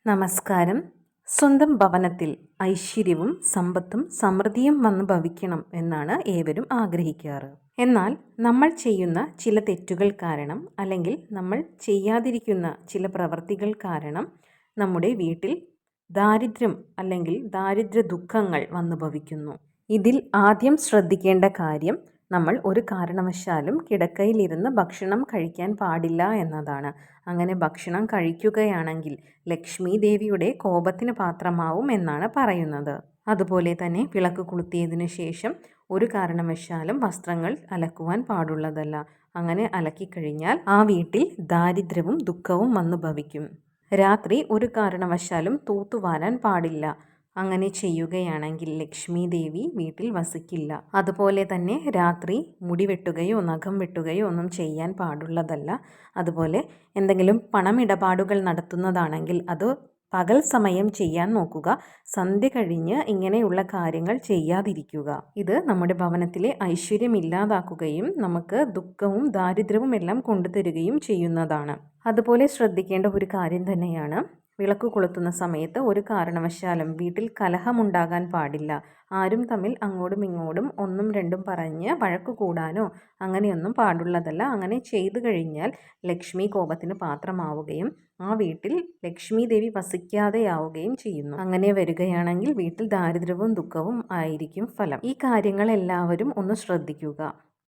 നമസ്കാരം. സ്വന്തം ഭവനത്തിൽ ഐശ്വര്യവും സമ്പത്തും സമൃദ്ധിയും വന്ന് ഭവിക്കണം എന്നാണ് ഏവരും ആഗ്രഹിക്കാറ്. എന്നാൽ നമ്മൾ ചെയ്യുന്ന ചില തെറ്റുകൾ കാരണം അല്ലെങ്കിൽ നമ്മൾ ചെയ്യാതിരിക്കുന്ന ചില പ്രവർത്തികൾ കാരണം നമ്മുടെ വീട്ടിൽ ദാരിദ്ര്യം അല്ലെങ്കിൽ ദാരിദ്ര്യ ദുഃഖങ്ങൾ വന്നു ഭവിക്കുന്നു. ഇതിൽ ആദ്യം ശ്രദ്ധിക്കേണ്ട കാര്യം നമ്മൾ ഒരു കാരണവശാലും കിടക്കയിലിരുന്ന് ഭക്ഷണം കഴിക്കാൻ പാടില്ല എന്നതാണ്. അങ്ങനെ ഭക്ഷണം കഴിക്കുകയാണെങ്കിൽ ലക്ഷ്മി ദേവിയുടെ കോപത്തിന് പാത്രമാവും എന്നാണ് പറയുന്നത്. അതുപോലെ തന്നെ വിളക്ക് കൊളുത്തിയതിനു ശേഷം ഒരു കാരണവശാലും വസ്ത്രങ്ങൾ അലക്കുവാൻ പാടുള്ളതല്ല. അങ്ങനെ അലക്കിക്കഴിഞ്ഞാൽ ആ വീട്ടിൽ ദാരിദ്ര്യവും ദുഃഖവും വന്നു ഭവിക്കും. രാത്രി ഒരു കാരണവശാലും തൂത്തുവാരാൻ പാടില്ല. അങ്ങനെ ചെയ്യുകയാണെങ്കിൽ ലക്ഷ്മി ദേവി വീട്ടിൽ വസിക്കില്ല. അതുപോലെ തന്നെ രാത്രി മുടി വെട്ടുകയോ നഖം വെട്ടുകയോ ഒന്നും ചെയ്യാൻ പാടുള്ളതല്ല. അതുപോലെ എന്തെങ്കിലും പണമിടപാടുകൾ നടത്തുന്നതാണെങ്കിൽ അത് പകൽ സമയം ചെയ്യാൻ നോക്കുക. സന്ധ്യ കഴിഞ്ഞ് ഇങ്ങനെയുള്ള കാര്യങ്ങൾ ചെയ്യാതിരിക്കുക. ഇത് നമ്മുടെ ഭവനത്തിലെ ഐശ്വര്യം ഇല്ലാതാക്കുകയും നമുക്ക് ദുഃഖവും ദാരിദ്ര്യവും എല്ലാം കൊണ്ടുതരികയും ചെയ്യുന്നതാണ്. അതുപോലെ ശ്രദ്ധിക്കേണ്ട ഒരു കാര്യം തന്നെയാണ്, വിളക്ക് കൊളുത്തുന്ന സമയത്ത് ഒരു കാരണവശാലും വീട്ടിൽ കലഹമുണ്ടാകാൻ പാടില്ല. ആരും തമ്മിൽ അങ്ങോട്ടും ഇങ്ങോട്ടും ഒന്നും രണ്ടും പറഞ്ഞ് വഴക്ക് കൂടാനോ അങ്ങനെയൊന്നും പാടുള്ളതല്ല. അങ്ങനെ ചെയ്തു കഴിഞ്ഞാൽ ലക്ഷ്മി കോപത്തിന് പാത്രമാവുകയും ആ വീട്ടിൽ ലക്ഷ്മി ദേവി വസിക്കാതെയാവുകയും ചെയ്യുന്നു. അങ്ങനെ വരികയാണെങ്കിൽ വീട്ടിൽ ദാരിദ്ര്യവും ദുഃഖവും ആയിരിക്കും ഫലം. ഈ കാര്യങ്ങൾ എല്ലാവരും ഒന്ന് ശ്രദ്ധിക്കുക.